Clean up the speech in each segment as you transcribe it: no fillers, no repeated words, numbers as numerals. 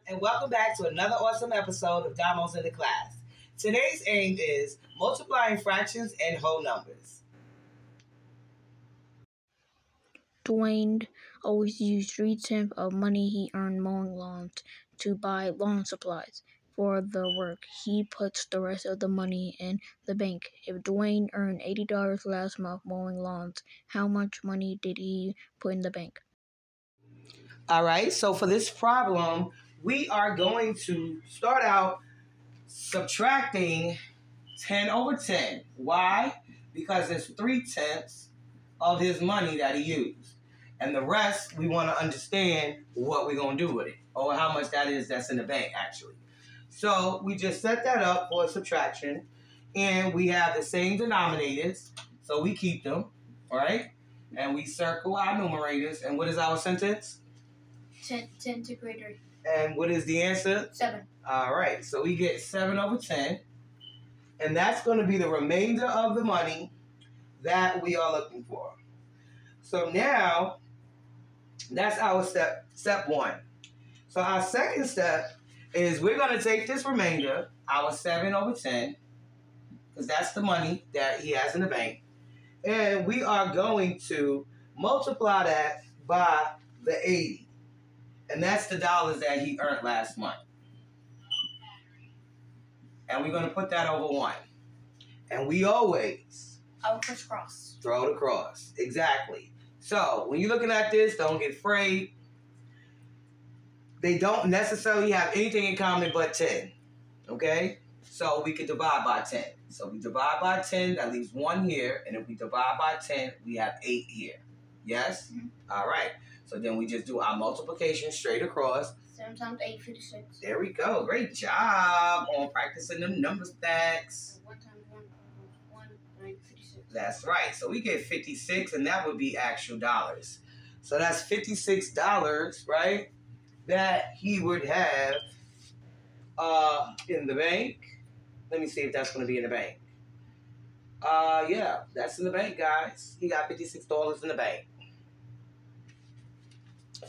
and welcome back to another awesome episode of Damos in the Class. Today's aim is multiplying fractions and whole numbers. Dwayne always used 3/10 of money he earned mowing lawns to buy lawn supplies. For the work, he puts the rest of the money in the bank. If Dwayne earned $80 last month mowing lawns, how much money did he put in the bank? All right, so for this problem, we are going to start out subtracting 10 over 10. Why? Because it's 3/10 of his money that he used. And the rest, we want to understand what we're going to do with it, or how much that is that's in the bank, actually. So we just set that up for subtraction, and we have the same denominators, so we keep them, all right? And we circle our numerators, and what is our sentence? 10 to greater. And what is the answer? 7. All right, so we get 7 over 10, and that's going to be the remainder of the money that we are looking for. So now, that's our step 1. So our second step is we're going to take this remainder, our 7 over 10, because that's the money that he has in the bank, and we are going to multiply that by the 80. And that's the dollars that he earned last month. And we're going to put that over 1. And we always... I'll crisscross. Throw it across. Exactly. So, when you're looking at this, don't get afraid. They don't necessarily have anything in common but 10. Okay? So, we could divide by 10. So, we divide by 10, that leaves 1 here. And if we divide by 10, we have 8 here. Yes? Mm-hmm. All right. So then we just do our multiplication straight across. 7 times 8, 56. There we go. Great job on practicing them number stacks. 1 times 1, 56. That's right. So we get 56, and that would be actual dollars. So that's $56, right, that he would have in the bank. Let me see if that's going to be in the bank. Yeah, that's in the bank, guys. He got $56 in the bank.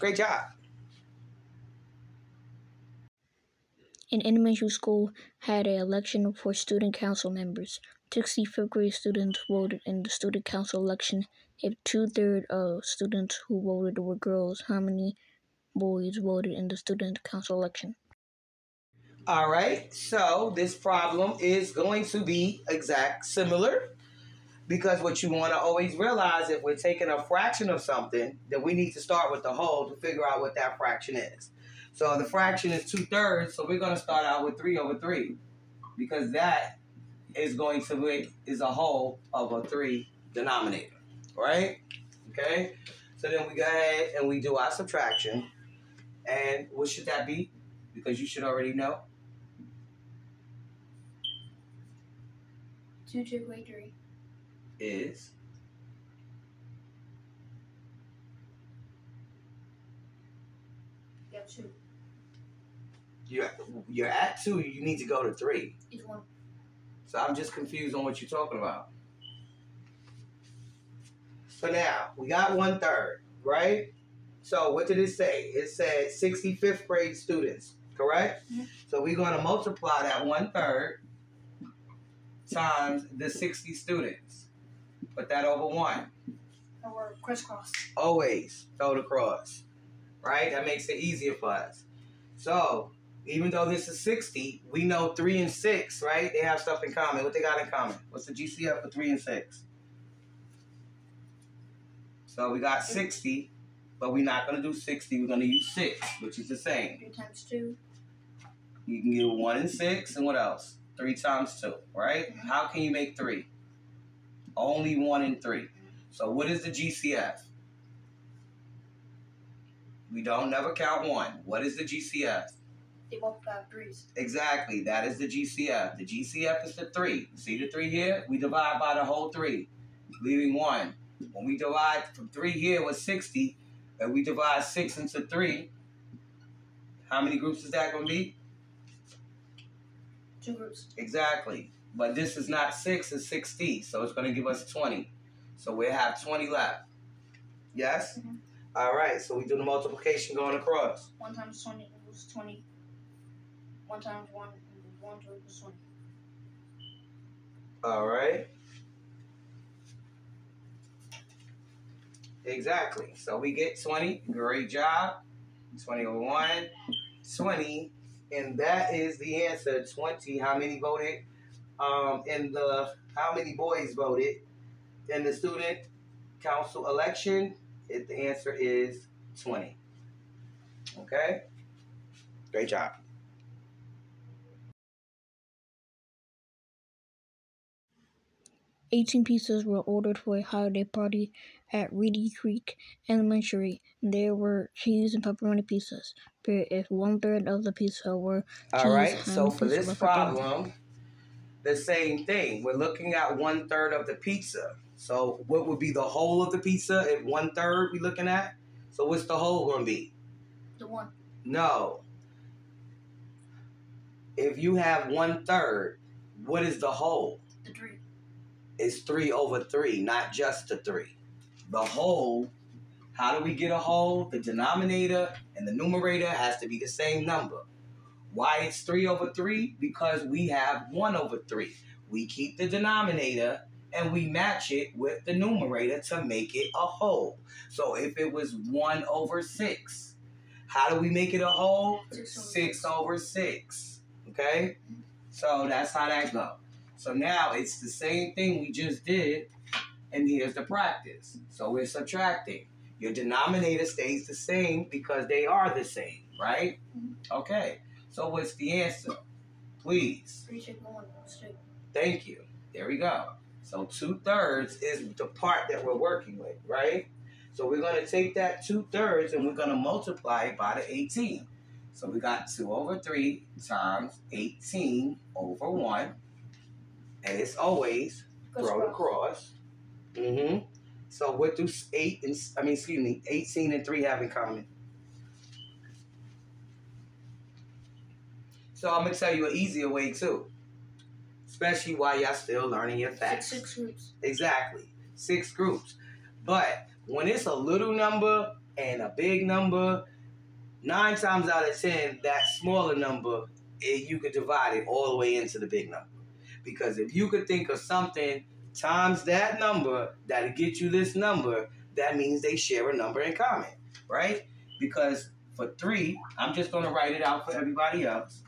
Great job. An elementary school had an election for student council members. 65th grade students voted in the student council election. If 2/3 of students who voted were girls, how many boys voted in the student council election? All right, so this problem is going to be similar. Because what you want to always realize, if we're taking a fraction of something, then we need to start with the whole to figure out what that fraction is. So the fraction is 2/3, so we're going to start out with 3 over 3. Because that is going to be a whole of a 3 denominator. Right? Okay? So then we go ahead and we do our subtraction. And what should that be? Because you should already know. 2 to the greater 3. Is you have 2. You're at 2. You need to go to 3. It's 1. So I'm just confused on what you're talking about. So now we got 1/3, right? So what did it say? It said 65th grade students, correct? Mm-hmm. So we're going to multiply that 1/3 times the 60 students. Put that over 1. Or crisscross. Always throw it across. Right? That makes it easier for us. So, even though this is 60, we know 3 and 6, right? They have stuff in common. What they got in common? What's the GCF for 3 and 6? So, we got 60, but we're not going to do 60. We're going to use 6, which is the same. 3 times 2. You can get 1 and 6, and what else? 3 times 2, right? Mm-hmm. How can you make 3? Only 1 and 3. So what is the GCF? We don't never count 1. What is the GCF? They both have 3s. Exactly. That is the GCF. The GCF is the 3. See the 3 here? We divide by the whole 3, leaving 1. When we divide from 3 here with 60, and we divide 6 into 3, how many groups is that going to be? 2 groups. Exactly. But this is not 6, it's 60. So it's going to give us 20. So we'll have 20 left. Yes? Mm-hmm. All right. So we do the multiplication going across. 1 times 20 was 20. 1 times 1 equals 20. All right. Exactly. So we get 20. Great job. 20 over 1. 20. And that is the answer. 20. How many voted? How many boys voted in the student council election? The answer is 20. Okay? Great job. "18 pizzas were ordered for a holiday party at Reedy Creek Elementary. There were cheese and pepperoni pizzas. But if 1/3 of the pizza were All cheese, right. how So many for pizzas this were pepperoni?" problem, the same thing. We're looking at 1/3 of the pizza. So what would be the whole of the pizza if 1/3 we're looking at? So what's the whole going to be? The 1. No. If you have 1/3, what is the whole? The 3. It's 3 over 3, not just the 3. The whole, how do we get a whole? The denominator and the numerator has to be the same number. Why it's 3 over 3? Because we have 1 over 3. We keep the denominator and we match it with the numerator to make it a whole. So if it was 1 over 6, how do we make it a whole? 6 over 6. Okay? So that's how that goes. So now it's the same thing we just did, and here's the practice. So we're subtracting. Your denominator stays the same because they are the same, right? Okay. So what's the answer? Please. 3 take 1. Thank you. There we go. So 2/3 is the part that we're working with, right? So we're going to take that 2/3 and we're going to multiply it by the 18. So we got 2 over 3 times 18 over 1. And it's always throw the cross. So what do 18 and 3 have in common? So I'm going to tell you an easier way too. Especially while y'all still learning your facts. 6 groups. Exactly. 6 groups. But when it's a little number and a big number, 9 times out of 10, that smaller number, you could divide it all the way into the big number. Because if you could think of something times that number that'll get you this number, that means they share a number in common, right? Because for 3, I'm just going to write it out for everybody else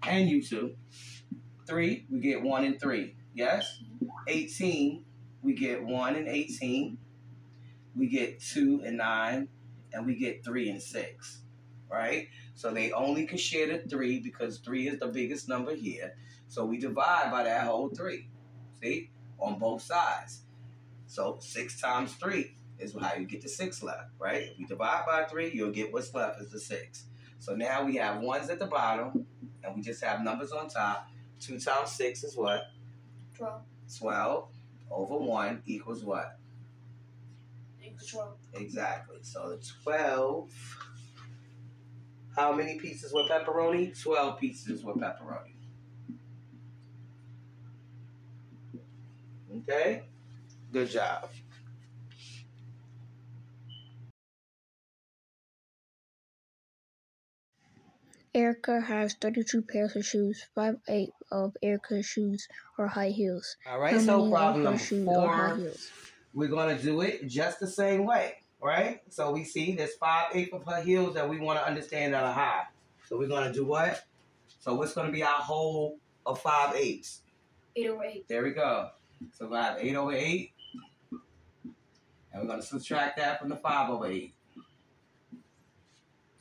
and you too. 3, we get 1 and 3. Yes? 18, we get 1 and 18. We get 2 and 9. And we get 3 and 6. Right? So they only can share the 3 because 3 is the biggest number here. So we divide by that whole 3. See? On both sides. So 6 times 3 is how you get the 6 left. Right? If we divide by 3, you'll get what's left is the 6. So now we have 1s at the bottom. And we just have numbers on top. 2 times 6 is what? 12. 12 over 1 equals what? Equals 12. Exactly. So the 12. How many pieces with pepperoni? 12 pieces with pepperoni. Okay? Good job. Erica has 32 pairs of shoes. 5/8 of Erica's shoes are high heels. All right, How so many problem of her number shoes are high 4, heels? we're going to do it just the same way, right? So we see there's 5/8 of her heels that we want to understand that are high. So we're going to do what? So what's going to be our whole of 5/8? 8 over 8. There we go. So we have 8 over 8. And we're going to subtract that from the 5 over 8.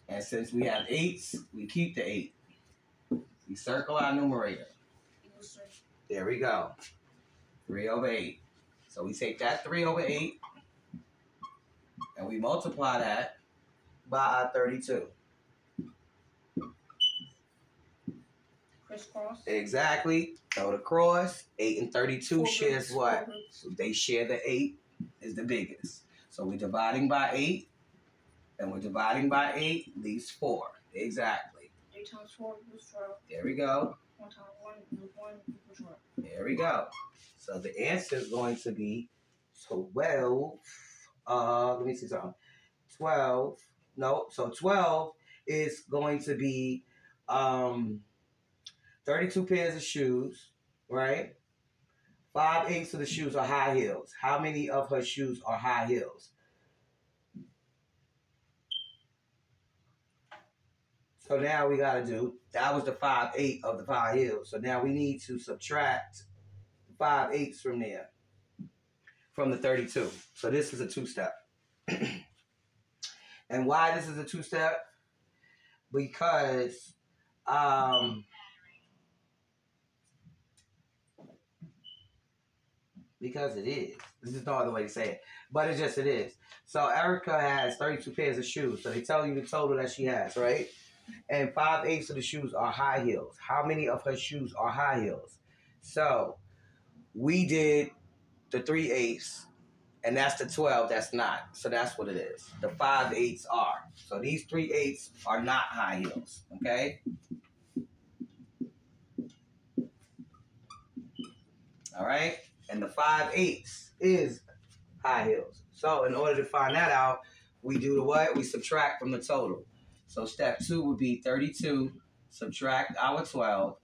And since we have 8s, we keep the 8. We circle our numerator. Equals 3. There we go. 3 over 8. So we take that 3 over 8 and we multiply that by our 32. Crisscross. Exactly. Throw the cross. 8 and 32 4 shares groups. what? 4 groups. So they share the 8 is the biggest. So we're dividing by 8 and we're dividing by 8 leaves 4. Exactly. 8 times 4 equals 12. There we go. 1 times 1 equals 12. There we go. So the answer is going to be 12. Let me see something. 12. No, so 12 is going to be 32 pairs of shoes, right? 5/8 of the shoes are high heels. How many of her shoes are high heels? So now we got to do, that was the 5/8 of the high heels. So now we need to subtract 5/8 from there, from the 32. So this is a two-step. And why this is a two-step? Because it is. This is no other way to say it. But it is. So Erica has 32 pairs of shoes. So they tell you the total that she has, right? And 5/8 of the shoes are high heels. How many of her shoes are high heels? So we did the 3/8, and that's the 12 that's not. So that's what it is. The 5/8 are. So these 3/8 are not high heels. Okay? All right? And the 5/8 is high heels. So in order to find that out, we do the what? We subtract from the total. So step 2 would be 32, subtract our 12.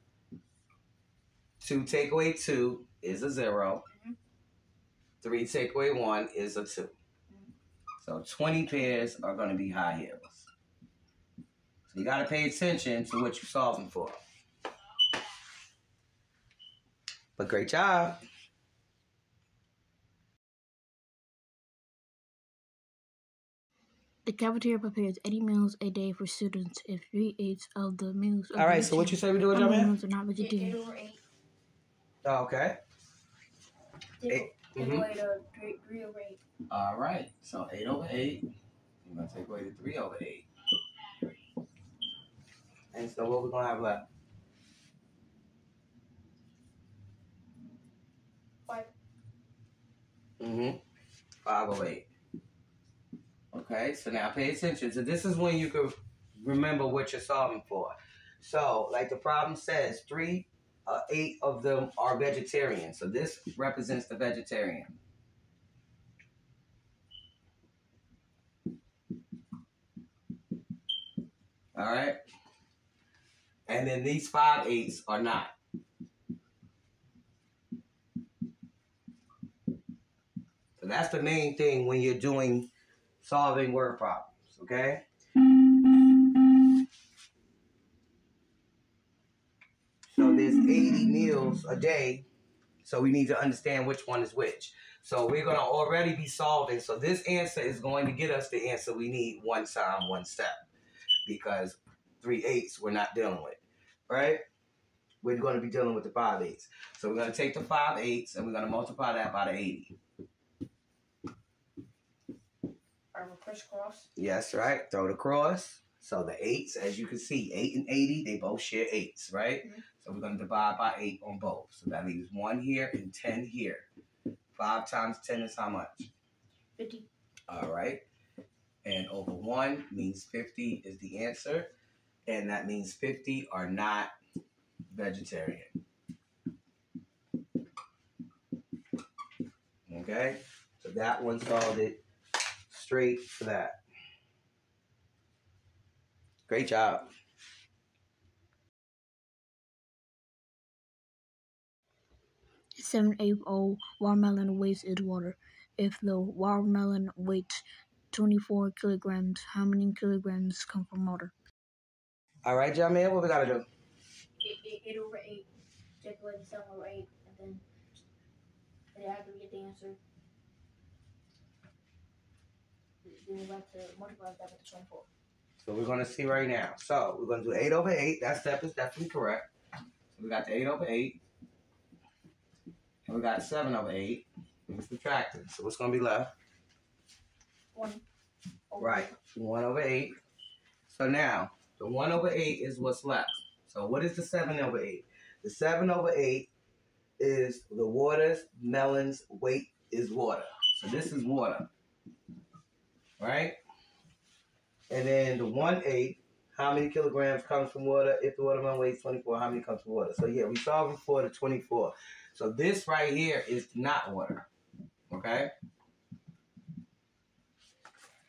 2 take away 2 is a 0. 3 take away 1 is a 2. So 20 pairs are going to be high heels. So you got to pay attention to what you're solving for. But great job. The cafeteria prepares 80 meals a day for students. If 3/8 of the meals are All right, so what you say we do with your man? meals are not vegetarian. 8 over 8. Oh, okay. Take away the 3 over 8. All right. So 8 over 8. You're going to take away the 3 over 8. And so what we're going to have left? 5. 5 over 8. Okay, so now pay attention. So this is when you can remember what you're solving for. So, like the problem says, 8 of them are vegetarian. So this represents the vegetarian. All right? And then these 5/8 are not. So that's the main thing when you're doing solving word problems, okay? So there's 80 meals a day, so we need to understand which one is which. So we're going to already be solving. So this answer is going to get us the answer we need one time, one step, because 3/8 we're not dealing with, right? We're going to be dealing with the 5/8. So we're going to take the 5/8 and we're going to multiply that by the 80. Crisscross. Yes, right. Throw it across. So the 8s, as you can see, 8 and 80, they both share 8s, right? So we're going to divide by 8 on both. So that leaves 1 here and 10 here. 5 times 10 is how much? 50. All right. And over 1 means 50 is the answer. And that means 50 are not vegetarian. Okay? So that one solved it straight for that. Great job. A 7/8 of watermelon weighs is water. If the watermelon weighs 24 kilograms, how many kilograms come from water? All right, Jamil, what we got to do? 8 over 8. Take away the 7 over 8. And then after we get the answer, then we have to multiply that with 24. So we're going to see right now. So we're going to do 8 over 8. That step is definitely correct. So we got the 8 over 8. And we got 7 over 8. We subtracted. So what's going to be left? 1 over Right. 1 over 8. So now, the 1 over 8 is what's left. So what is the 7 over 8? The 7 over 8 is the watermelon's weight is water. So this is water. Right? And then the 1/8, how many kilograms comes from water? If the watermelon weighs 24, how many comes from water? So yeah, we solving for the 24. So this right here is not water. Okay?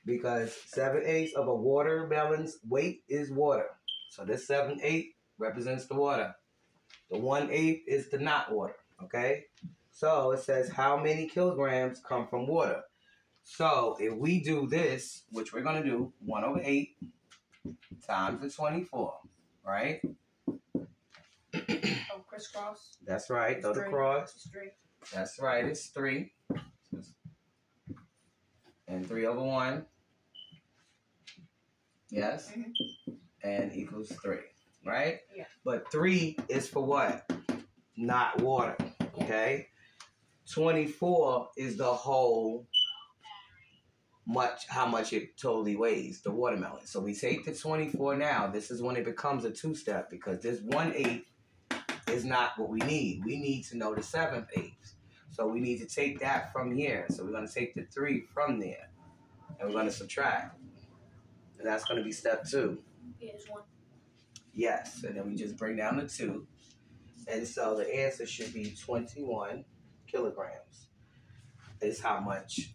Because 7/8 of a watermelon's weight is water. So this 7/8 represents the water. The 1/8 is the not water, okay? So it says how many kilograms come from water. So if we do this, which we're going to do, 1/8 times the 24, right? Oh, crisscross. That's right. Throw the Three. cross. It's 3. That's right. It's 3. And 3/1. Yes? Mm-hmm. And equals 3, right? Yeah. But 3 is for what? Not water, okay? 24 is the whole how much it totally weighs, the watermelon. So we take the 24 now. This is when it becomes a 2-step because this 1/8 is not what we need. We need to know the 7/8. So we need to take that from here. So we're going to take the 3 from there. And we're going to subtract. And that's going to be step 2. Yeah, it's 1. Yes. And then we just bring down the 2. And so the answer should be 21 kilograms. Is how much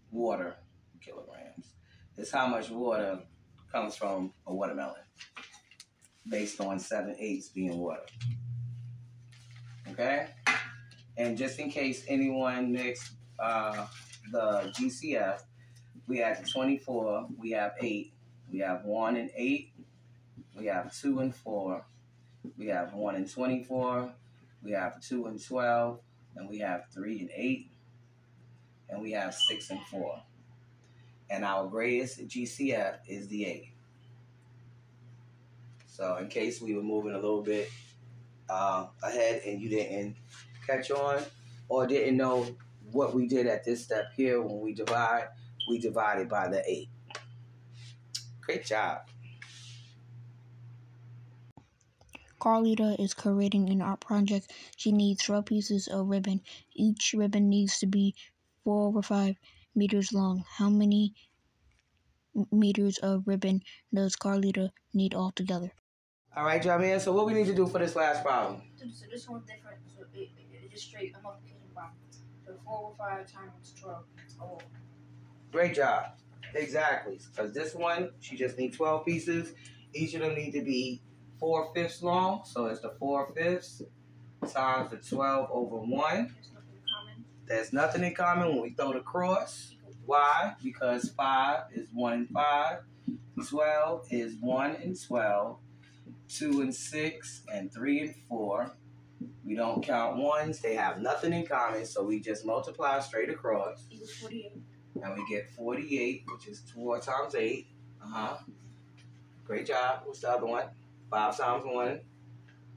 water, kilograms, is how much water comes from a watermelon based on 7/8 being water. Okay? And just in case anyone mixed the GCF, we have 24, we have 8, we have 1 and 8, we have 2 and 4, we have 1 and 24, we have 2 and 12, and we have 3 and 8, and we have 6 and 4. And our greatest GCF is the 8. So in case we were moving a little bit ahead and you didn't catch on or didn't know what we did at this step here when we divided by the 8. Great job. Carlita is creating an art project. She needs 12 pieces of ribbon. Each ribbon needs to be 4 or 5 meters long. How many meters of ribbon does Carlita need altogether? All right, Jamia. So what we need to do for this last problem? So this one's different. So it's just straight a multiplication problem. So 4 or 5 times 12. Oh. Great job. Exactly. Because this one, she just needs 12 pieces. Each of them need to be 4/5 long. So it's the 4/5 times the 12/1. There's nothing common. There's nothing in common when we throw the cross. Why? Because 5 is 1 and 5. 12 is 1 and 12. 2 and 6 and 3 and 4. We don't count ones. They have nothing in common. So we just multiply straight across. Equals 48. And we get 48, which is 4 times 8. Great job. What's the other one? 5 times 1.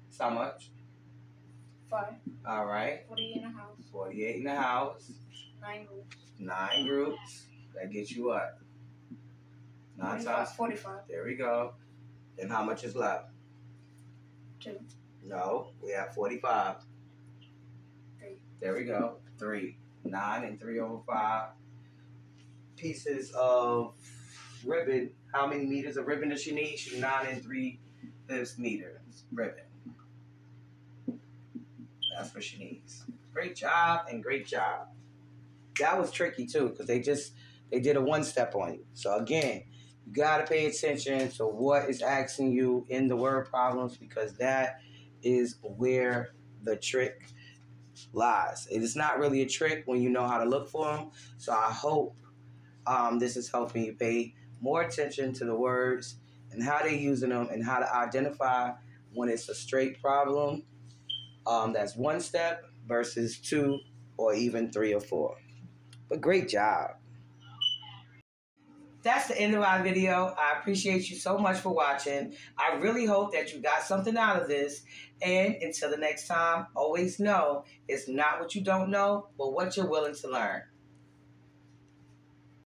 It's how much? 5. All right. 48 in the house. 48 in the house. 9 groups. 9 groups. That gets you what? 9 times 45. There we go. And how much is left? 2. No, we have 45. 3. There we go. 3. 9 and 3/5 pieces of ribbon. How many meters of ribbon does she need? She 9 and 3/5 meters ribbon. That's what she needs. Great job and great job. That was tricky too because they did a 1-step on you. So again, you got to pay attention to what is asking you in the word problems because that is where the trick lies. It is not really a trick when you know how to look for them. So I hope this is helping you pay more attention to the words and how they're using them and how to identify when it's a straight problem that's 1 step versus 2 or even 3 or 4. But great job. That's the end of our video. I appreciate you so much for watching. I really hope that you got something out of this. And until the next time, always know it's not what you don't know, but what you're willing to learn.